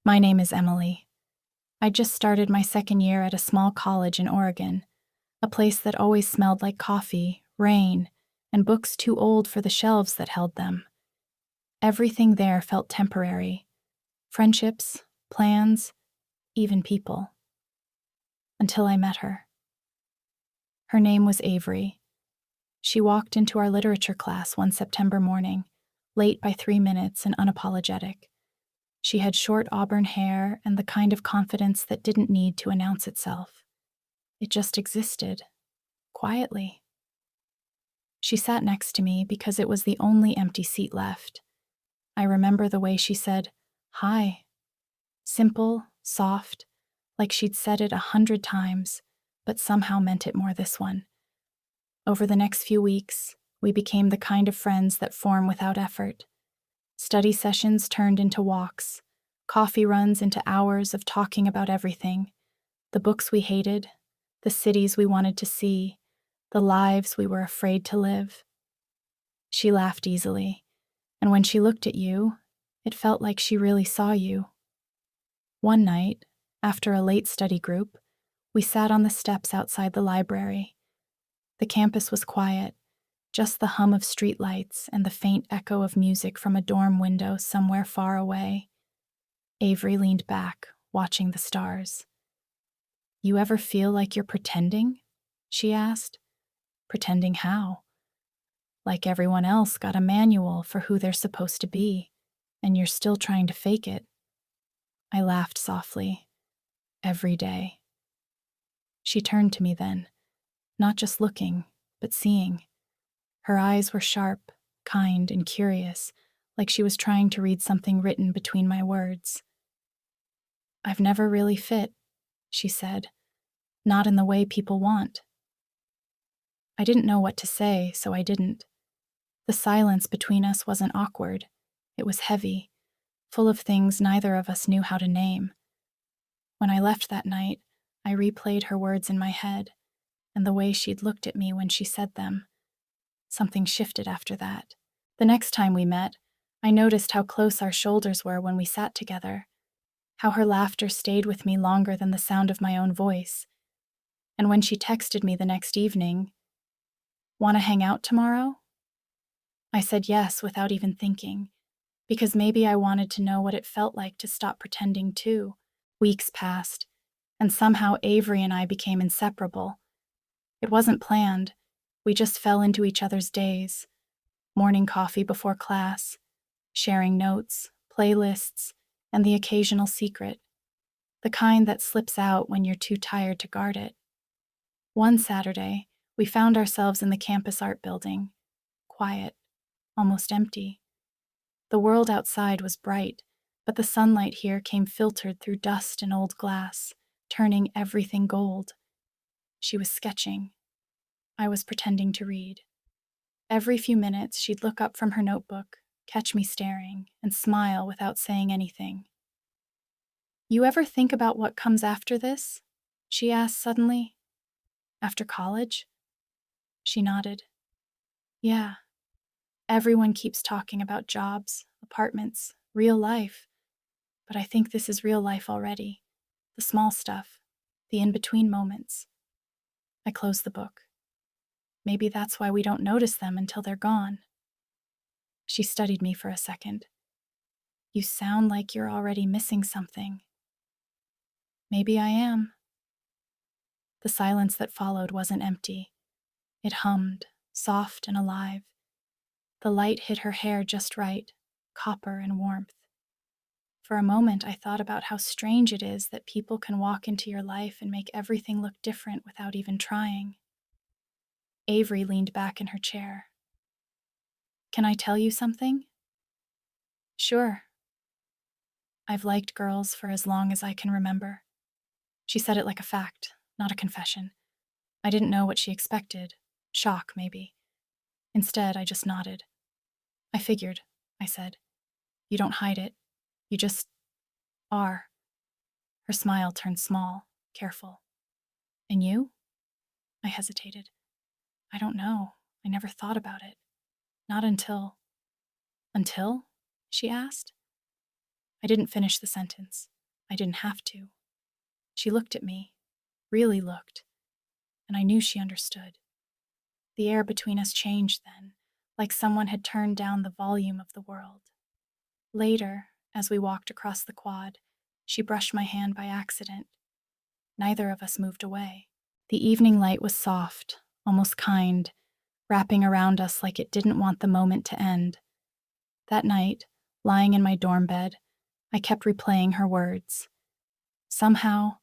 My name is Emily. I just started my second year at a small college in Oregon, a place that always smelled like coffee, rain, and books too old for the shelves that held them. Everything there felt temporary. Friendships, plans, even people. Until I met her. Her name was Avery. She walked into our literature class one September morning, late by 3 minutes and unapologetic. She had short auburn hair and the kind of confidence that didn't need to announce itself. It just existed, quietly. She sat next to me because it was the only empty seat left. I remember the way she said, "Hi." Simple, soft, like she'd said it 100 times, but somehow meant it more this one. Over the next few weeks, we became the kind of friends that form without effort. Study sessions turned into walks, coffee runs into hours of talking about everything, the books we hated, the cities we wanted to see, the lives we were afraid to live. She laughed easily, and when she looked at you, it felt like she really saw you. One night, after a late study group, we sat on the steps outside the library. The campus was quiet, just the hum of streetlights and the faint echo of music from a dorm window somewhere far away. Avery leaned back, watching the stars. "You ever feel like you're pretending?" she asked. "Pretending how?" "Like everyone else got a manual for who they're supposed to be, and you're still trying to fake it." I laughed softly. "Every day." She turned to me then, not just looking, but seeing. Her eyes were sharp, kind, and curious, like she was trying to read something written between my words. "I've never really fit," she said. "Not in the way people want." I didn't know what to say, so I didn't. The silence between us wasn't awkward. It was heavy, full of things neither of us knew how to name. When I left that night, I replayed her words in my head, and the way she'd looked at me when she said them. Something shifted after that. The next time we met, I noticed how close our shoulders were when we sat together, how her laughter stayed with me longer than the sound of my own voice. And when she texted me the next evening, "Want to hang out tomorrow?" I said yes without even thinking, because maybe I wanted to know what it felt like to stop pretending too. Weeks passed, and somehow Avery and I became inseparable. It wasn't planned. We just fell into each other's days. Morning coffee before class, sharing notes, playlists, and the occasional secret, the kind that slips out when you're too tired to guard it. One Saturday, we found ourselves in the campus art building, quiet, almost empty. The world outside was bright, but the sunlight here came filtered through dust and old glass, turning everything gold. She was sketching. I was pretending to read. Every few minutes, she'd look up from her notebook, catch me staring, and smile without saying anything. "You ever think about what comes after this?" she asked suddenly. "After college?" She nodded. "Yeah. Everyone keeps talking about jobs, apartments, real life. But I think this is real life already. The small stuff, the in-between moments." I closed the book. Maybe that's why we don't notice them until they're gone. She studied me for a second. "You sound like you're already missing something." "Maybe I am." The silence that followed wasn't empty. It hummed, soft and alive. The light hit her hair just right, copper and warmth. For a moment, I thought about how strange it is that people can walk into your life and make everything look different without even trying. Avery leaned back in her chair. "Can I tell you something?" "Sure." "I've liked girls for as long as I can remember." She said it like a fact, not a confession. I didn't know what she expected. Shock, maybe. Instead, I just nodded. "I figured," I said. "You don't hide it. You just are." Her smile turned small, careful. "And you?" I hesitated. "I don't know. I never thought about it. Not until—" "Until?" she asked. I didn't finish the sentence. I didn't have to. She looked at me, really looked, and I knew she understood. The air between us changed then, like someone had turned down the volume of the world. Later, as we walked across the quad, she brushed my hand by accident. Neither of us moved away. The evening light was soft, almost kind, wrapping around us like it didn't want the moment to end. That night, lying in my dorm bed, I kept replaying her words. Somehow,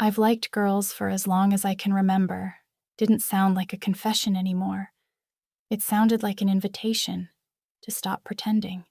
"I've liked girls for as long as I can remember" didn't sound like a confession anymore. It sounded like an invitation to stop pretending.